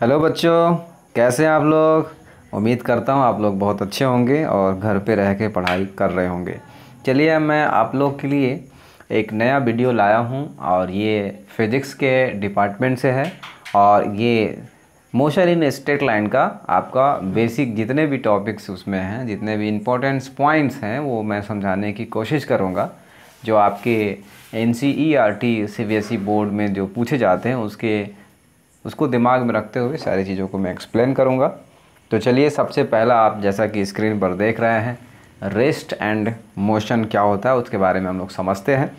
Hello बच्चों, कैसे हैं आप लोग। उम्मीद करता हूँ आप लोग बहुत अच्छे होंगे और घर पे रह के पढ़ाई कर रहे होंगे। चलिए अब मैं आप लोग के लिए एक नया वीडियो लाया हूँ और ये फिज़िक्स के डिपार्टमेंट से है। और ये मोशन इन स्ट्रेट लाइन का आपका बेसिक जितने भी टॉपिक्स उसमें हैं, जितने भी इम्पोर्टेंट पॉइंट्स हैं, वो मैं समझाने की कोशिश करूँगा। जो आपके NCERT CBSE बोर्ड में जो पूछे जाते हैं उसको दिमाग में रखते हुए सारी चीज़ों को मैं एक्सप्लेन करूँगा। तो चलिए, सबसे पहला आप जैसा कि स्क्रीन पर देख रहे हैं, रेस्ट एंड मोशन क्या होता है उसके बारे में हम लोग समझते हैं।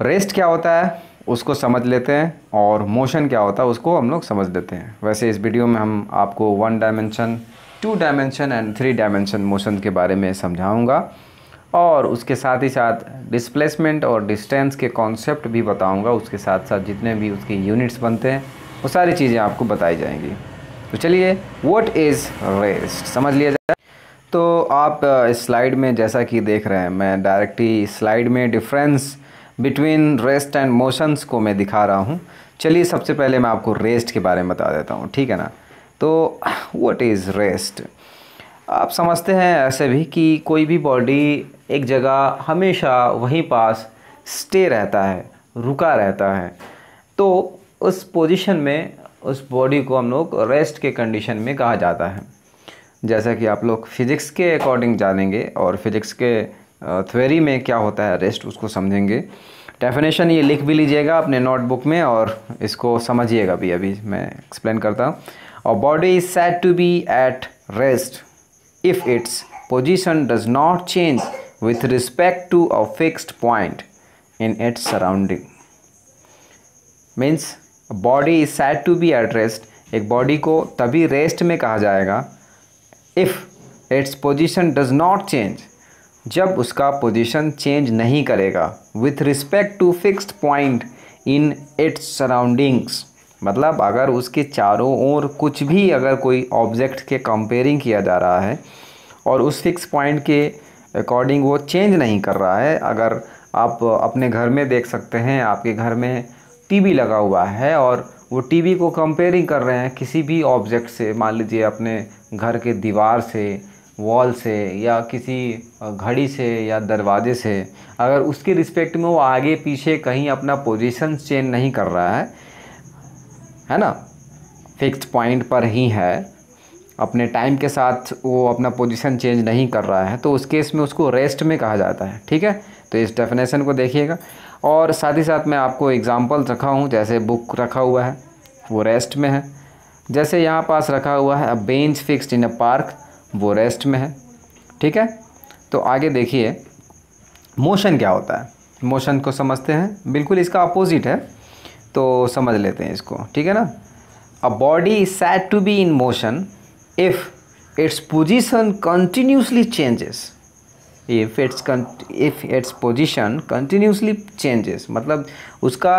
रेस्ट क्या होता है उसको समझ लेते हैं और मोशन क्या होता है उसको हम लोग समझ लेते हैं। वैसे इस वीडियो में हम आपको 1 dimension, 2 dimension and 3 dimension motion के बारे में समझाऊँगा और उसके साथ ही साथ डिस्प्लेसमेंट और डिस्टेंस के कॉन्सेप्ट भी बताऊँगा। उसके साथ साथ जितने भी उसके यूनिट्स बनते हैं वो सारी चीज़ें आपको बताई जाएंगी। तो चलिए, व्हाट इज़ रेस्ट समझ लिया जाए। तो आप स्लाइड में जैसा कि देख रहे हैं, मैं डायरेक्टली स्लाइड में difference between rest and motions को मैं दिखा रहा हूँ। चलिए, सबसे पहले मैं आपको रेस्ट के बारे में बता देता हूँ, ठीक है ना। तो व्हाट इज़ रेस्ट, आप समझते हैं ऐसे भी कि कोई भी बॉडी एक जगह हमेशा वहीं पास स्टे रहता है, रुका रहता है, तो उस पोजीशन में उस बॉडी को हम लोग रेस्ट के कंडीशन में कहा जाता है। जैसा कि आप लोग फिज़िक्स के अकॉर्डिंग जानेंगे और फिज़िक्स के थ्योरी में क्या होता है रेस्ट उसको समझेंगे। डेफिनेशन ये लिख भी लीजिएगा अपने नोटबुक में और इसको समझिएगा भी। अभी मैं एक्सप्लेन करता हूँ। और body is said to be at rest if its position does not change with respect to a fixed point in its surrounding. Means a body is said to be at rest. एक body को तभी rest में कहा जाएगा if its position does not change, जब उसका position change नहीं करेगा with respect to fixed point in its surroundings। मतलब अगर उसके चारों ओर कुछ भी, अगर कोई ऑब्जेक्ट के कंपेयरिंग किया जा रहा है और उस फिक्स पॉइंट के अकॉर्डिंग वो चेंज नहीं कर रहा है। अगर आप अपने घर में देख सकते हैं, आपके घर में टीवी लगा हुआ है और वो टीवी को कंपेयरिंग कर रहे हैं किसी भी ऑब्जेक्ट से, मान लीजिए अपने घर के दीवार से, वॉल से, या किसी घड़ी से या दरवाजे से, अगर उसके रिस्पेक्ट में वो आगे पीछे कहीं अपना पोजीशन चेंज नहीं कर रहा है ना, फिक्स्ड पॉइंट पर ही है, अपने टाइम के साथ वो अपना पोजीशन चेंज नहीं कर रहा है, तो उस केस में उसको रेस्ट में कहा जाता है। ठीक है, तो इस डेफिनेशन को देखिएगा। और साथ ही साथ मैं आपको एग्जांपल रखा हूँ, जैसे बुक रखा हुआ है वो रेस्ट में है। जैसे यहाँ पास रखा हुआ है अ bench fixed in a park, वो रेस्ट में है। ठीक है, तो आगे देखिए मोशन क्या होता है। मोशन को समझते हैं, बिल्कुल इसका अपोजिट है, तो समझ लेते हैं इसको। ठीक है ना। A body is said to be in motion if its position continuously changes, if its position continuously changes, मतलब उसका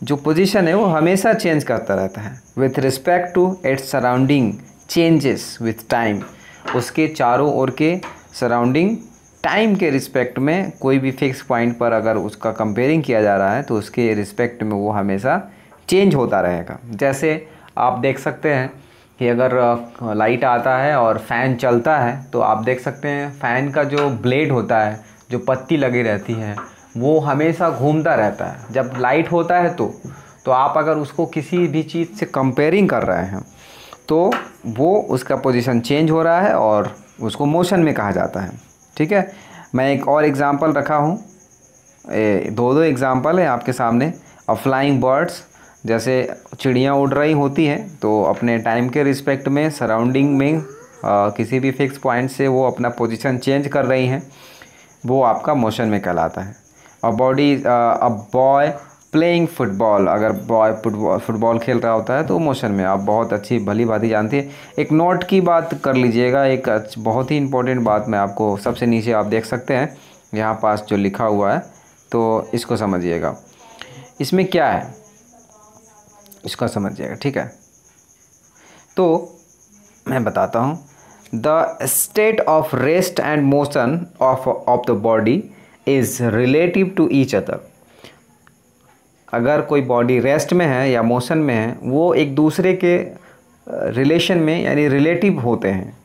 जो पोजीशन है वो हमेशा चेंज करता रहता है। with respect to its surrounding changes with time, उसके चारों ओर के सराउंडिंग टाइम के रिस्पेक्ट में कोई भी फिक्स पॉइंट पर अगर उसका कंपेयरिंग किया जा रहा है तो उसके रिस्पेक्ट में वो हमेशा चेंज होता रहेगा। जैसे आप देख सकते हैं कि अगर लाइट आता है और फ़ैन चलता है तो आप देख सकते हैं फ़ैन का जो ब्लेड होता है, जो पत्ती लगी रहती है, वो हमेशा घूमता रहता है। जब लाइट होता है तो आप अगर उसको किसी भी चीज़ से कंपेयरिंग कर रहे हैं तो वो उसका पोजीशन चेंज हो रहा है और उसको मोशन में कहा जाता है। ठीक है, मैं एक और एग्ज़ाम्पल रखा हूँ, दो एग्ज़ाम्पल है आपके सामने। फ्लाइंग बर्ड्स, जैसे चिड़ियाँ उड़ रही होती हैं तो अपने टाइम के रिस्पेक्ट में सराउंडिंग में किसी भी फिक्स पॉइंट से वो अपना पोजीशन चेंज कर रही हैं, वो आपका मोशन में कहलाता है। अ बॉय प्लेइंग फुटबॉल, अगर बॉय फुटबॉल खेल रहा होता है तो मोशन में, आप बहुत अच्छी भली भांति जानती है। एक नोट की बात कर लीजिएगा, एक बहुत ही इंपॉर्टेंट बात मैं आपको, सबसे नीचे आप देख सकते हैं यहाँ पास जो लिखा हुआ है, तो इसको समझिएगा। इसमें क्या है इसका समझिएगा। ठीक है, तो मैं बताता हूँ। The state of rest and motion of the body is relative to each other. अगर कोई बॉडी रेस्ट में है या मोशन में है, वो एक दूसरे के रिलेशन में यानी रिलेटिव होते हैं।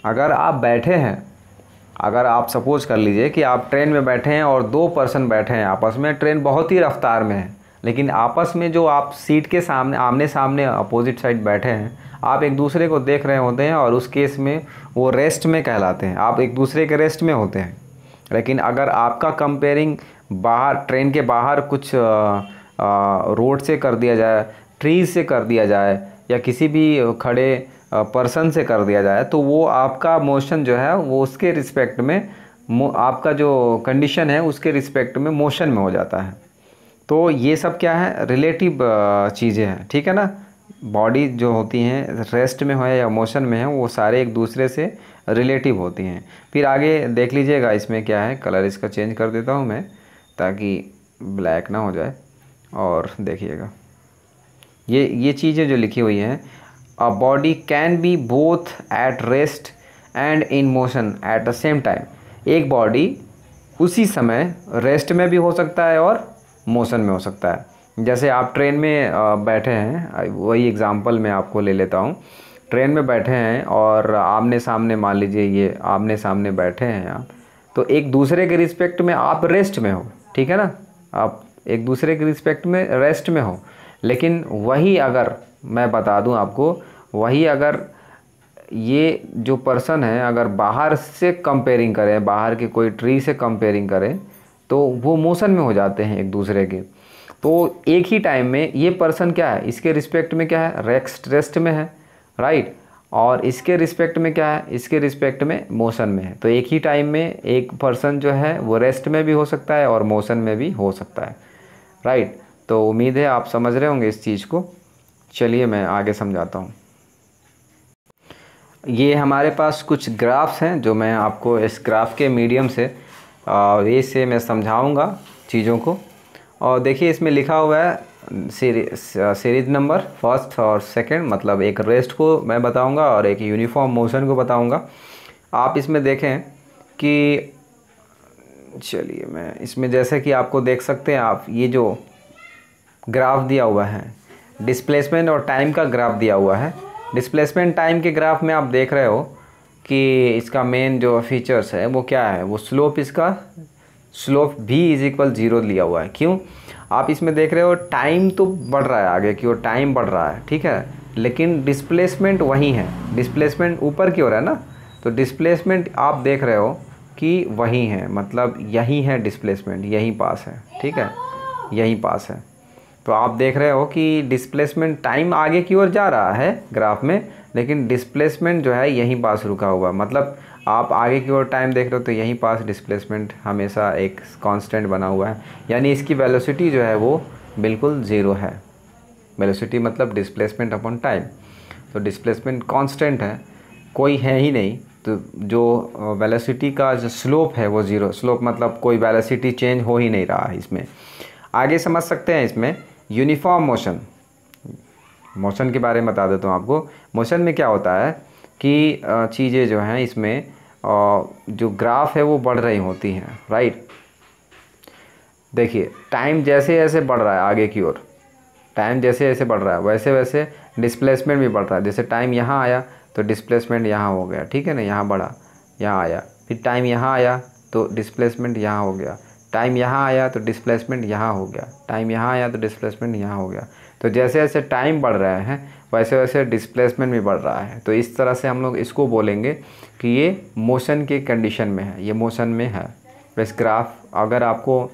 अगर आप बैठे हैं, अगर आप सपोज़ कर लीजिए कि आप ट्रेन में बैठे हैं और दो पर्सन बैठे हैं आपस में, ट्रेन बहुत ही रफ्तार में है, लेकिन आपस में जो आप सीट के सामने आमने सामने अपोजिट साइड बैठे हैं, आप एक दूसरे को देख रहे होते हैं और उस केस में वो रेस्ट में कहलाते हैं, आप एक दूसरे के रेस्ट में होते हैं। लेकिन अगर आपका कंपेयरिंग बाहर ट्रेन के बाहर कुछ रोड से कर दिया जाए, ट्रीज से कर दिया जाए, या किसी भी खड़े पर्सन से कर दिया जाए, तो वो आपका मोशन जो है वो उसके रिस्पेक्ट में आपका जो कंडीशन है उसके रिस्पेक्ट में मोशन में हो जाता है। तो ये सब क्या है, रिलेटिव चीज़ें हैं, ठीक है ना। बॉडी जो होती हैं रेस्ट में हो या मोशन में है, वो सारे एक दूसरे से रिलेटिव होती हैं। फिर आगे देख लीजिएगा, इसमें क्या है, कलर इसका चेंज कर देता हूँ मैं ताकि ब्लैक ना हो जाए। और देखिएगा ये चीज़ें जो लिखी हुई हैं, a body can be both at rest and in motion at the same time. एक बॉडी उसी समय रेस्ट में भी हो सकता है और मोशन में हो सकता है। जैसे आप ट्रेन में बैठे हैं, वही एग्जांपल मैं आपको ले लेता हूँ। ट्रेन में बैठे हैं और आमने सामने, मान लीजिए ये आमने सामने बैठे हैं आप, तो एक दूसरे के रिस्पेक्ट में आप रेस्ट में हो, ठीक है ना, आप एक दूसरे के रिस्पेक्ट में रेस्ट में हो। लेकिन वही अगर मैं बता दूं आपको, वही अगर ये जो पर्सन है अगर बाहर से कंपेयरिंग करें, बाहर के कोई ट्री से कंपेयरिंग करें, तो वो मोशन में हो जाते हैं एक दूसरे के। तो एक ही टाइम में ये पर्सन क्या है, इसके रिस्पेक्ट में क्या है, रेस्ट में है, राइट, और इसके रिस्पेक्ट में क्या है, इसके रिस्पेक्ट में मोशन में है। तो एक ही टाइम में एक पर्सन जो है वो रेस्ट में भी हो सकता है और मोशन में भी हो सकता है, राइट। तो उम्मीद है आप समझ रहे होंगे इस चीज़ को। चलिए मैं आगे समझाता हूँ। ये हमारे पास कुछ ग्राफ्स हैं जो मैं आपको इस ग्राफ के मीडियम से वे से मैं समझाऊंगा चीज़ों को। और देखिए इसमें लिखा हुआ है सीरीज नंबर फर्स्ट और सेकंड, मतलब एक रेस्ट को मैं बताऊंगा और एक यूनिफॉर्म मोशन को बताऊंगा। आप इसमें देखें कि, चलिए मैं इसमें जैसे कि आपको देख सकते हैं आप, ये जो ग्राफ दिया हुआ है डिस्प्लेसमेंट और टाइम का ग्राफ दिया हुआ है। डिस्प्लेसमेंट टाइम के ग्राफ में आप देख रहे हो कि इसका मेन जो फीचर्स है वो क्या है, वो स्लोप, इसका स्लोप v इज इक्वल 0 लिया हुआ है। क्यों, आप इसमें देख रहे हो टाइम तो बढ़ रहा है आगे की ओर, टाइम बढ़ रहा है, ठीक है, लेकिन डिस्प्लेसमेंट वही है, डिस्प्लेसमेंट ऊपर की ओर है ना। तो डिस्प्लेसमेंट आप देख रहे हो कि वही है, मतलब यही है डिस्प्लेसमेंट, यहीं पास है, ठीक है, यहीं पास है। तो आप देख रहे हो कि डिस्प्लेसमेंट टाइम आगे की ओर जा रहा है ग्राफ में, लेकिन डिस्प्लेसमेंट जो है यहीं पास रुका हुआ, मतलब आप आगे की ओर टाइम देख रहे हो तो यहीं पास डिस्प्लेसमेंट हमेशा एक कांस्टेंट बना हुआ है, यानी इसकी वेलोसिटी जो है वो बिल्कुल ज़ीरो है। वेलोसिटी मतलब डिस्प्लेसमेंट अपॉन टाइम, तो डिस्प्लेसमेंट कांस्टेंट है, कोई है ही नहीं। तो जो वेलोसिटी का जो स्लोप है वो ज़ीरो, स्लोप मतलब कोई वेलोसिटी चेंज हो ही नहीं रहा है इसमें। आगे समझ सकते हैं इसमें यूनिफॉर्म मोशन, मोशन के बारे में बता देता हूँ आपको। मोशन में क्या होता है कि चीज़ें जो हैं इसमें जो ग्राफ है वो बढ़ रही होती हैं, राइट। देखिए टाइम जैसे जैसे बढ़ रहा है आगे की ओर, टाइम जैसे जैसे बढ़ रहा है वैसे वैसे डिस्प्लेसमेंट भी बढ़ रहा है। जैसे टाइम यहाँ आया तो डिस्प्लेसमेंट यहाँ हो गया, ठीक है ना, यहाँ बढ़ा, यहाँ आया, फिर टाइम यहाँ आया तो डिस्प्लेसमेंट यहाँ हो गया, टाइम यहाँ आया तो डिस्प्लेसमेंट यहाँ हो गया, टाइम यहाँ आया तो डिस्प्लेसमेंट यहाँ हो गया। तो जैसे जैसे टाइम बढ़ रहे हैं वैसे वैसे डिस्प्लेसमेंट भी बढ़ रहा है। तो इस तरह से हम लोग इसको बोलेंगे कि ये मोशन के कंडीशन में है, ये मोशन में है। बस ग्राफ, अगर आपको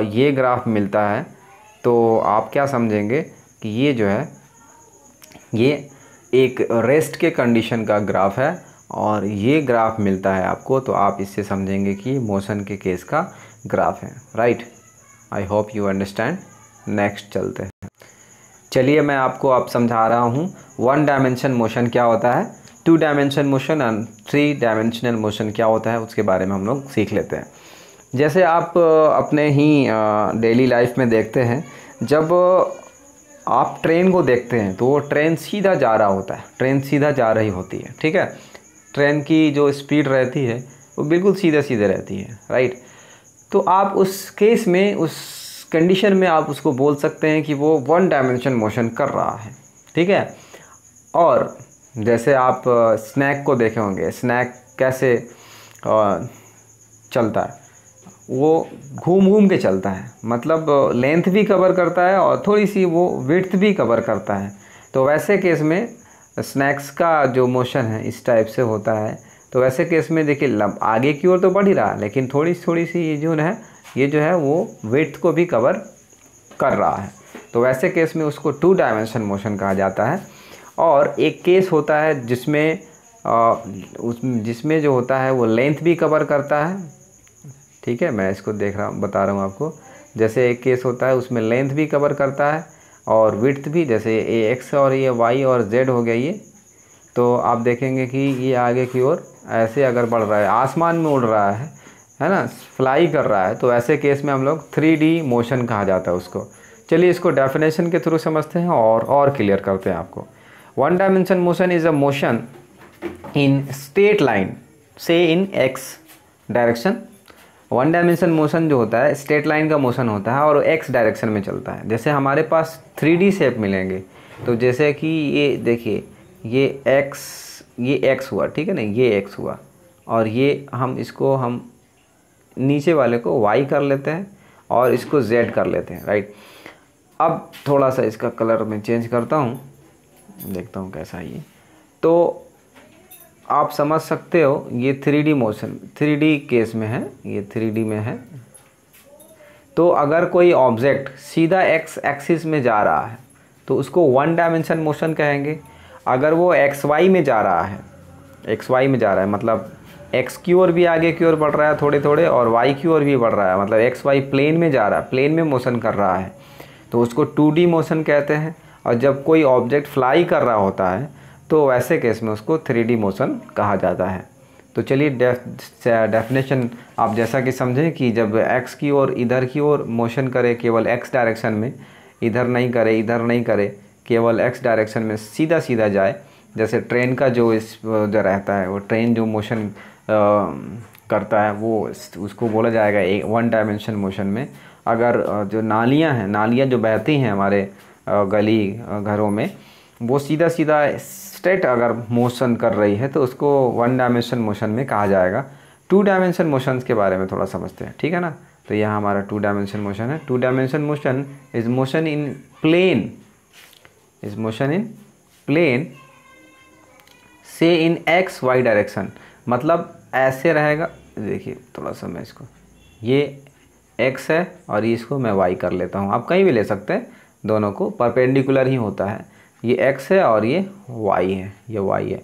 ये ग्राफ मिलता है तो आप क्या समझेंगे कि ये जो है ये एक रेस्ट के कंडीशन का ग्राफ है, और ये ग्राफ मिलता है आपको तो आप इससे समझेंगे कि मोशन के केस का ग्राफ है, right. I hope you understand. Next चलते हैं। चलिए मैं आपको अब समझा रहा हूँ 1 डायमेंशन मोशन क्या होता है, 2 dimension motion and 3 dimensional motion क्या होता है, उसके बारे में हम लोग सीख लेते हैं। जैसे आप अपने ही डेली लाइफ में देखते हैं, जब आप ट्रेन को देखते हैं तो वो ट्रेन सीधा जा रहा होता है, ट्रेन सीधा जा रही होती है, ठीक है। ट्रेन की जो स्पीड रहती है वो बिल्कुल सीधे सीधे रहती है, राइट। तो आप उस केस में, उस कंडीशन में आप उसको बोल सकते हैं कि वो 1 डायमेंशन मोशन कर रहा है, ठीक है। और जैसे आप स्नैक को देखे होंगे, स्नैक कैसे चलता है, वो घूम घूम के चलता है, मतलब लेंथ भी कवर करता है और थोड़ी सी वो विड्थ भी कवर करता है। तो वैसे केस में स्नैक्स का जो मोशन है इस टाइप से होता है। तो वैसे केस में देखिए आगे की ओर तो बढ़ ही रहा है, लेकिन थोड़ी सी ये जो है वो विड्थ को भी कवर कर रहा है। तो वैसे केस में उसको 2 डायमेंशन मोशन कहा जाता है। और एक केस होता है जिसमें जो होता है वो लेंथ भी कवर करता है। ठीक है, मैं इसको बता रहा हूँ आपको। जैसे एक केस होता है उसमें लेंथ भी कवर करता है और विड्थ भी, जैसे ये एक्स और ये वाई और जेड हो गया ये। तो आप देखेंगे कि ये आगे की ओर ऐसे अगर बढ़ रहा है, आसमान में उड़ रहा है ना, फ्लाई कर रहा है, तो ऐसे केस में हम लोग 3D मोशन कहा जाता है उसको। चलिए इसको डेफिनेशन के थ्रू समझते हैं और क्लियर करते हैं आपको। 1 dimension motion is a motion in straight line से in x direction. 1 dimension motion जो होता है स्ट्रेट लाइन का मोशन होता है और एक्स डायरेक्शन में चलता है। जैसे हमारे पास 3D शेप मिलेंगे, तो जैसे कि ये देखिए ये एक्स हुआ, ठीक है ना, ये एक्स हुआ, और ये हम नीचे वाले को वाई कर लेते हैं और इसको जेड कर लेते हैं, राइट। अब थोड़ा सा इसका कलर मैं चेंज करता हूँ, देखता हूँ कैसा है ये। तो आप समझ सकते हो ये 3D मोशन 3D केस में है, ये 3D में है। तो अगर कोई ऑब्जेक्ट सीधा एक्स एक्सिस में जा रहा है तो उसको 1 डायमेंशन मोशन कहेंगे। अगर वो एक्स वाई में जा रहा है, मतलब एक्स की ओर भी आगे की ओर बढ़ रहा है थोड़े थोड़े, और वाई की ओर भी बढ़ रहा है, मतलब एक्स वाई प्लेन में जा रहा है, प्लेन में मोशन कर रहा है, तो उसको 2D मोशन कहते हैं। और जब कोई ऑब्जेक्ट फ्लाई कर रहा होता है तो वैसे केस में उसको 3D मोशन कहा जाता है। तो चलिए डेफिनेशन आप जैसा कि समझें कि जब एक्स की ओर इधर की ओर मोशन करे केवल एक्स डायरेक्शन में, इधर नहीं करे, केवल एक्स डायरेक्शन में सीधा सीधा जाए। जैसे ट्रेन का जो रहता है, वो ट्रेन जो मोशन करता है वो उसको बोला जाएगा 1 डायमेंशन मोशन में। अगर जो नालियाँ जो बहती हैं हमारे गली घरों में, वो सीधा स्ट्रेट अगर मोशन कर रही है तो उसको 1 डायमेंशन मोशन में कहा जाएगा। 2 डायमेंशन मोशंस के बारे में थोड़ा समझते हैं, ठीक है ना। तो यहाँ हमारा 2 डायमेंशन मोशन है। 2 dimension motion is motion in plane से इन एक्स वाई डायरेक्शन। मतलब ऐसे रहेगा, देखिए थोड़ा सा मैं इसको, ये एक्स है और इसको मैं वाई कर लेता हूँ। आप कहीं भी ले सकते हैं, दोनों को परपेंडिकुलर ही होता है। ये एक्स है और ये वाई है,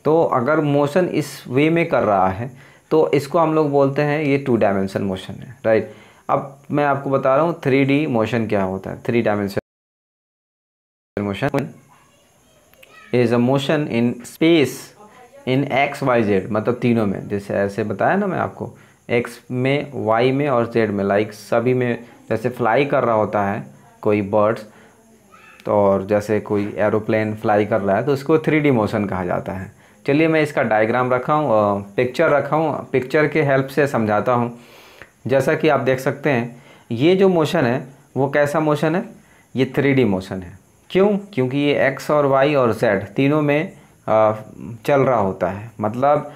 तो अगर मोशन इस वे में कर रहा है तो इसको हम लोग बोलते हैं ये 2 डायमेंशन मोशन है, राइट। अब मैं आपको बता रहा हूँ 3D मोशन क्या होता है। 3 dimension motion is a motion in space in X Y Z, मतलब तीनों में, जैसे ऐसे बताया ना मैं आपको, एक्स में, वाई में और जेड में, लाइक सभी में। जैसे फ्लाई कर रहा होता है कोई बर्ड्स, तो और जैसे कोई एरोप्लेन फ्लाई कर रहा है तो उसको 3D मोशन कहा जाता है। चलिए मैं इसका डायग्राम रखा हूँ, पिक्चर के हेल्प से समझाता हूँ। जैसा कि आप देख सकते हैं ये जो मोशन है वो कैसा मोशन है, ये 3D मोशन है। क्यों? क्योंकि ये एक्स और वाई और जेड तीनों में चल रहा होता है, मतलब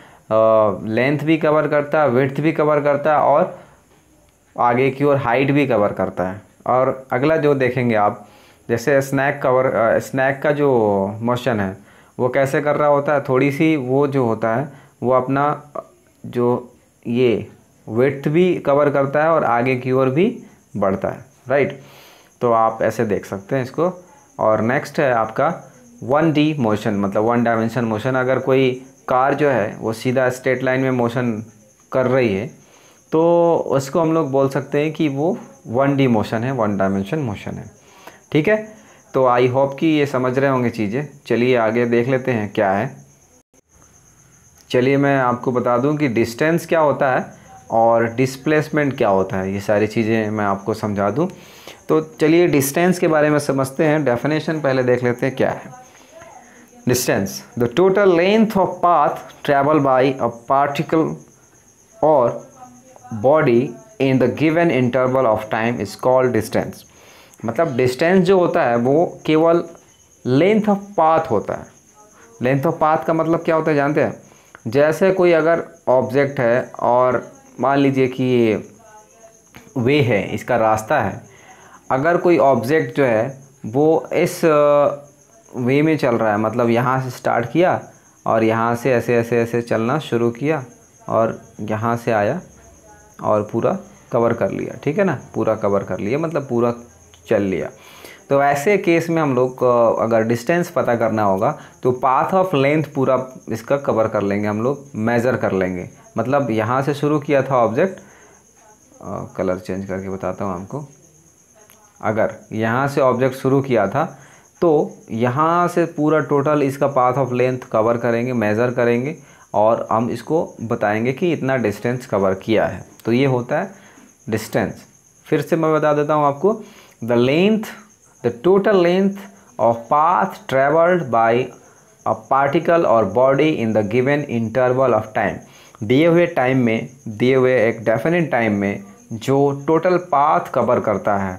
लेंथ भी कवर करता है, विड्थ भी कवर करता है और आगे की ओर हाइट भी कवर करता है। और अगला जो देखेंगे आप, जैसे स्नैक का जो मोशन है वो कैसे कर रहा होता है, थोड़ी सी वो जो होता है वो अपना जो ये विड्थ भी कवर करता है और आगे की ओर भी बढ़ता है, राइट। तो आप ऐसे देख सकते हैं इसको। और नेक्स्ट है आपका 1D मोशन, मतलब 1 डायमेंशन मोशन। अगर कोई कार जो है वो सीधा स्ट्रेट लाइन में मोशन कर रही है तो उसको हम लोग बोल सकते हैं कि वो 1D मोशन है, 1 डायमेंशन मोशन है, ठीक है। तो आई होप कि ये समझ रहे होंगे चीज़ें। चलिए आगे देख लेते हैं क्या है। चलिए मैं आपको बता दूं कि डिस्टेंस क्या होता है और डिस्प्लेसमेंट क्या होता है, ये सारी चीज़ें मैं आपको समझा दूं। तो चलिए डिस्टेंस के बारे में समझते हैं। डेफिनेशन पहले देख लेते हैं क्या है। Distance, the total length of path travel by a particle और body in the given interval of time is called distance. मतलब डिस्टेंस जो होता है वो केवल लेंथ ऑफ पाथ होता है, लेंथ ऑफ पाथ का मतलब क्या होता है जानते हैं? जैसे कोई अगर ऑब्जेक्ट है और मान लीजिए कि ये वे है, इसका रास्ता है, अगर कोई ऑब्जेक्ट जो है वो इस वे में चल रहा है, मतलब यहाँ से स्टार्ट किया और यहाँ से ऐसे ऐसे ऐसे चलना शुरू किया और यहाँ से आया और पूरा कवर कर लिया, ठीक है ना, पूरा कवर कर लिया मतलब पूरा चल लिया। तो ऐसे केस में हम लोग को अगर डिस्टेंस पता करना होगा तो पाथ ऑफ लेंथ पूरा इसका कवर कर लेंगे, हम लोग मेज़र कर लेंगे। मतलब यहाँ से शुरू किया था ऑब्जेक्ट, कलर चेंज करके बताता हूँ आपको। अगर यहाँ से ऑब्जेक्ट शुरू किया था तो यहाँ से पूरा टोटल इसका पाथ ऑफ लेंथ कवर करेंगे, मेज़र करेंगे और हम इसको बताएंगे कि इतना डिस्टेंस कवर किया है। तो ये होता है डिस्टेंस। फिर से मैं बता देता हूँ आपको, the length, the total length of path travelled by a particle और body in the given interval of time. दिए हुए टाइम में, दिए हुए एक डेफिनेट टाइम में जो टोटल पाथ कवर करता है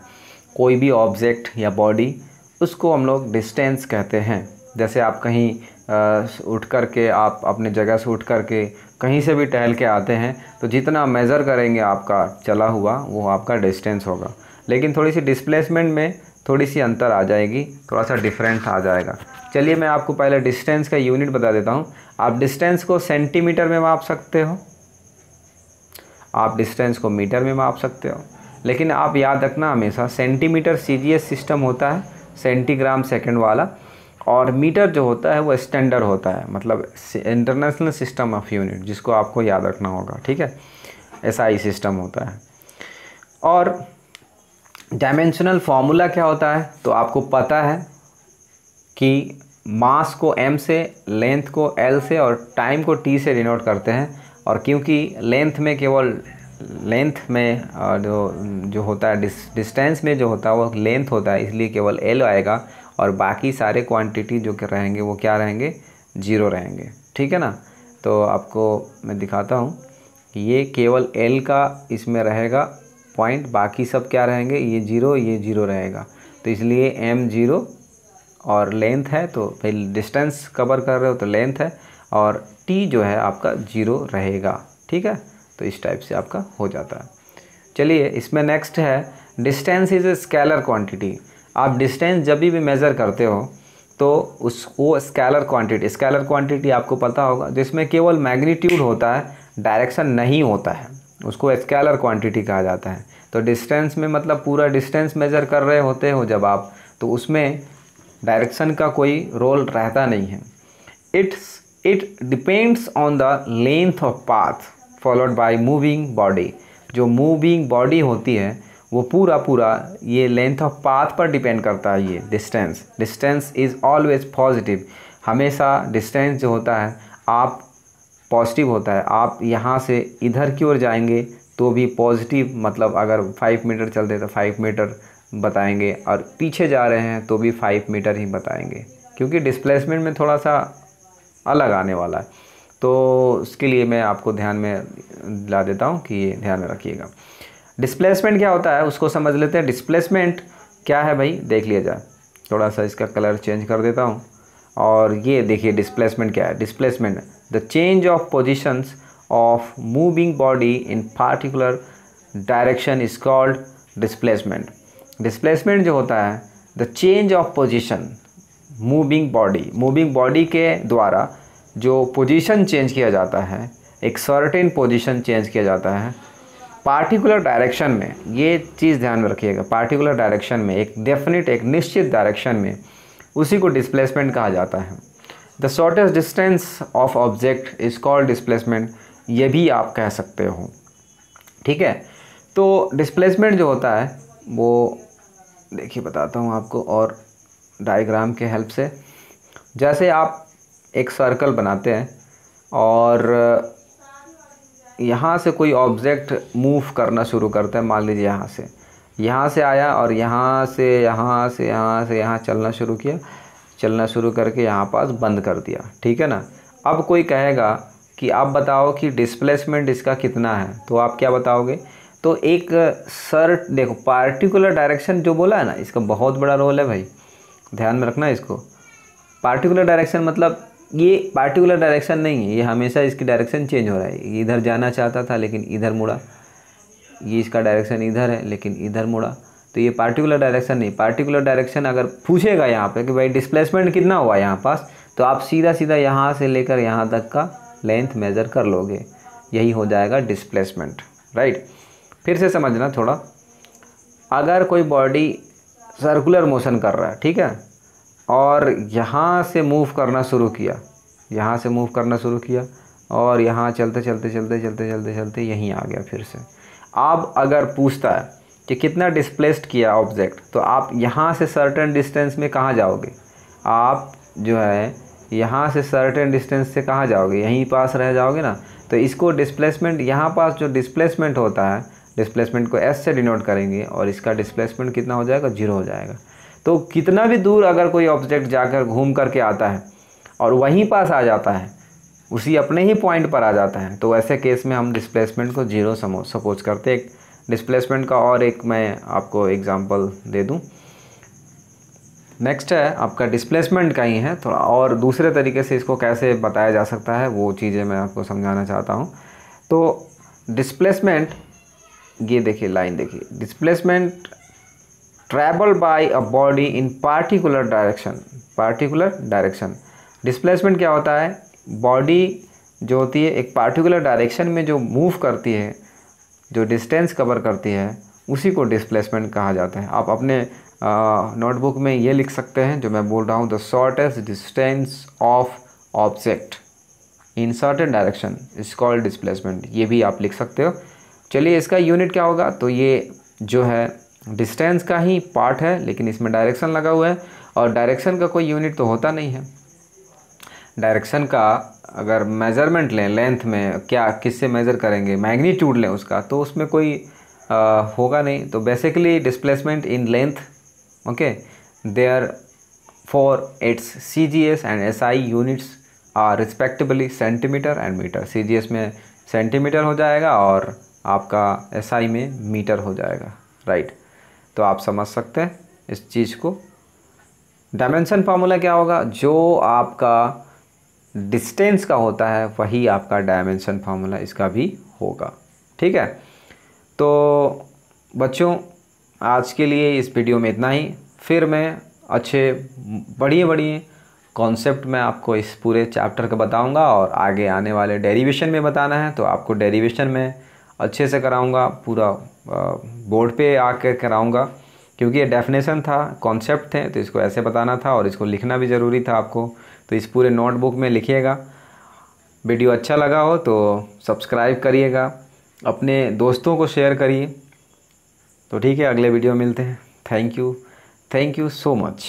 कोई भी ऑब्जेक्ट या बॉडी, उसको हम लोग डिस्टेंस कहते हैं। जैसे आप कहीं उठ कर के, आप अपने जगह से उठ कर के कहीं से भी टहल के आते हैं तो जितना मेज़र करेंगे आपका चला हुआ वो आपका डिस्टेंस होगा। लेकिन थोड़ी सी डिस्प्लेसमेंट में थोड़ी सी अंतर आ जाएगी, थोड़ा सा डिफरेंट आ जाएगा। चलिए मैं आपको पहले डिस्टेंस का यूनिट बता देता हूँ। आप डिस्टेंस को सेंटीमीटर में माप सकते हो, आप डिस्टेंस को मीटर में माप सकते हो, लेकिन आप याद रखना हमेशा सेंटीमीटर सीजीएस सिस्टम होता है, सेंटीग्राम सेकंड वाला, और मीटर जो होता है वो स्टैंडर्ड होता है, मतलब इंटरनेशनल सिस्टम ऑफ यूनिट, जिसको आपको याद रखना होगा, ठीक है, एसआई सिस्टम होता है। और डायमेंशनल फार्मूला क्या होता है तो आपको पता है कि मास को m से, लेंथ को l से और टाइम को t से डिनोट करते हैं। और क्योंकि लेंथ में केवल लेंथ में जो होता है डिस्टेंस में जो होता है वो लेंथ होता है, इसलिए केवल l आएगा और बाकी सारे क्वांटिटी जो रहेंगे वो क्या रहेंगे, जीरो रहेंगे, ठीक है ना। तो आपको मैं दिखाता हूँ कि ये केवल l का इसमें रहेगा पॉइंट, बाकी सब क्या रहेंगे, ये जीरो रहेगा। तो इसलिए m जीरो और लेंथ है, तो भाई डिस्टेंस कवर कर रहे हो तो लेंथ है, और t जो है आपका जीरो रहेगा, ठीक है। तो इस टाइप से आपका हो जाता है। चलिए इसमें नेक्स्ट है, distance is a scalar quantity. आप डिस्टेंस जब भी मेज़र करते हो तो उसको स्केलर क्वांटिटी आपको पता होगा, जिसमें केवल मैग्नीट्यूड होता है, डायरेक्शन नहीं होता है, उसको स्केलर क्वांटिटी कहा जाता है। तो डिस्टेंस में मतलब पूरा डिस्टेंस मेज़र कर रहे होते हो जब आप, तो उसमें डायरेक्शन का कोई रोल रहता नहीं है। It depends on the length of path followed by moving body. जो मूविंग बॉडी होती है वो पूरा ये लेंथ ऑफ पाथ पर डिपेंड करता है। ये डिस्टेंस इज़ ऑलवेज पॉजिटिव। हमेशा डिस्टेंस जो होता है आप पॉजिटिव होता है। आप यहाँ से इधर की ओर जाएंगे तो भी पॉजिटिव, मतलब अगर 5 मीटर चलते तो 5 मीटर बताएंगे, और पीछे जा रहे हैं तो भी 5 मीटर ही बताएंगे, क्योंकि डिस्प्लेसमेंट में थोड़ा सा अलग आने वाला है। तो उसके लिए मैं आपको ध्यान में ला देता हूँ कि ये ध्यान में रखिएगा। डिस्प्लेसमेंट क्या होता है उसको समझ लेते हैं। डिस्प्लेसमेंट क्या है भाई, देख लिया जाए। थोड़ा सा इसका कलर चेंज कर देता हूँ, और ये देखिए डिस्प्लेसमेंट क्या है। Displacement the change of positions of moving body in particular direction is called displacement. Displacement जो होता है the change of position moving body के द्वारा जो पोजीशन चेंज किया जाता है, एक सर्टेन पोजीशन चेंज किया जाता है पार्टिकुलर डायरेक्शन में। ये चीज़ ध्यान में रखिएगा, पार्टिकुलर डायरेक्शन में, एक डेफिनेट, एक निश्चित डायरेक्शन में, उसी को डिस्प्लेसमेंट कहा जाता है। The shortest distance of object is called displacement, ये भी आप कह सकते हो, ठीक है। तो डिस्प्लेसमेंट जो होता है वो देखिए बताता हूँ आपको, और डायग्राम के हेल्प से। जैसे आप एक सर्कल बनाते हैं और यहाँ से कोई ऑब्जेक्ट मूव करना शुरू करता है, मान लीजिए यहाँ से आया और यहाँ से यहाँ चलना शुरू किया, चलना शुरू करके यहाँ पास बंद कर दिया, ठीक है ना। अब कोई कहेगा कि आप बताओ कि डिस्प्लेसमेंट इसका कितना है, तो आप क्या बताओगे। तो एक देखो पार्टिकुलर डायरेक्शन जो बोला है ना, इसका बहुत बड़ा रोल है भाई, ध्यान में रखना इसको। पार्टिकुलर डायरेक्शन मतलब ये पार्टिकुलर डायरेक्शन नहीं है, ये हमेशा इसकी डायरेक्शन चेंज हो रहा है। ये इधर जाना चाहता था लेकिन इधर मुड़ा, ये इसका डायरेक्शन इधर है लेकिन इधर मुड़ा। तो ये पार्टिकुलर डायरेक्शन नहीं। पार्टिकुलर डायरेक्शन अगर पूछेगा यहाँ पे कि भाई डिस्प्लेसमेंट कितना हुआ यहाँ पास, तो आप सीधा सीधा यहाँ से लेकर यहाँ तक का लेंथ मेज़र कर लोगे, यही हो जाएगा डिस्प्लेसमेंट, राइट। फिर से समझना थोड़ा, अगर कोई बॉडी सर्कुलर मोशन कर रहा है, ठीक है, और यहाँ से मूव करना शुरू किया, यहाँ से मूव करना शुरू किया और यहाँ चलते चलते चलते चलते चलते चलते यहीं आ गया फिर से। अब अगर पूछता है कि कितना डिस्प्लेस्ड किया ऑब्जेक्ट, तो आप यहाँ से सर्टेन डिस्टेंस में कहाँ जाओगे, आप जो है यहाँ से सर्टेन डिस्टेंस से कहाँ जाओगे, यहीं पास रह जाओगे ना। तो इसको डिस्प्लेसमेंट, यहाँ पास जो डिस्प्लेसमेंट होता है, डिस्प्लेसमेंट को एस से डिनोट करेंगे और इसका डिस्प्लेसमेंट कितना हो जाएगा, 0 हो जाएगा। तो कितना भी दूर अगर कोई ऑब्जेक्ट जाकर घूम करके आता है और वहीं पास आ जाता है, उसी अपने ही पॉइंट पर आ जाता है, तो ऐसे केस में हम डिस्प्लेसमेंट को 0 सपोज करते। एक डिस्प्लेसमेंट का और एक मैं आपको एग्जांपल दे दूं। नेक्स्ट है आपका डिस्प्लेसमेंट का ही है, थोड़ा और दूसरे तरीके से इसको कैसे बताया जा सकता है वो चीज़ें मैं आपको समझाना चाहता हूं। तो डिस्प्लेसमेंट, ये देखिए लाइन देखिए, displacement travel by a body in particular direction. Particular direction, displacement क्या होता है, बॉडी जो होती है एक पार्टिकुलर डायरेक्शन में जो मूव करती है, जो डिस्टेंस कवर करती है, उसी को डिस्प्लेसमेंट कहा जाता है। आप अपने नोटबुक में ये लिख सकते हैं जो मैं बोल रहा हूँ, the shortest distance of object in certain direction is called displacement, ये भी आप लिख सकते हो। चलिए इसका यूनिट क्या होगा, तो ये जो है डिस्टेंस का ही पार्ट है लेकिन इसमें डायरेक्शन लगा हुआ है, और डायरेक्शन का कोई यूनिट तो होता नहीं है। डायरेक्शन का अगर मेज़रमेंट लें लेंथ में, क्या किससे मेज़र करेंगे, मैग्नीट्यूड लें उसका, तो उसमें कोई होगा नहीं। तो basically displacement in length, okay, therefore its CGS and SI units are respectively centimetre and metre. CGS में सेंटीमीटर हो जाएगा और आपका SI में मीटर हो जाएगा, राइट। तो आप समझ सकते हैं इस चीज़ को। डायमेंशन फार्मूला क्या होगा, जो आपका डिस्टेंस का होता है वही आपका डायमेंशन फार्मूला इसका भी होगा, ठीक है। तो बच्चों आज के लिए इस वीडियो में इतना ही। फिर मैं अच्छे बढ़िया कॉन्सेप्ट में आपको इस पूरे चैप्टर का बताऊंगा, और आगे आने वाले डेरिवेशन में बताना है तो आपको डेरिवेशन में अच्छे से कराऊंगा, पूरा बोर्ड पे आके कराऊंगा, क्योंकि ये डेफिनेशन था, कॉन्सेप्ट थे, तो इसको ऐसे बताना था और इसको लिखना भी ज़रूरी था आपको। तो इस पूरे नोटबुक में लिखिएगा। वीडियो अच्छा लगा हो तो सब्सक्राइब करिएगा, अपने दोस्तों को शेयर करिए। तो ठीक है, अगले वीडियो में मिलते हैं। Thank you so much.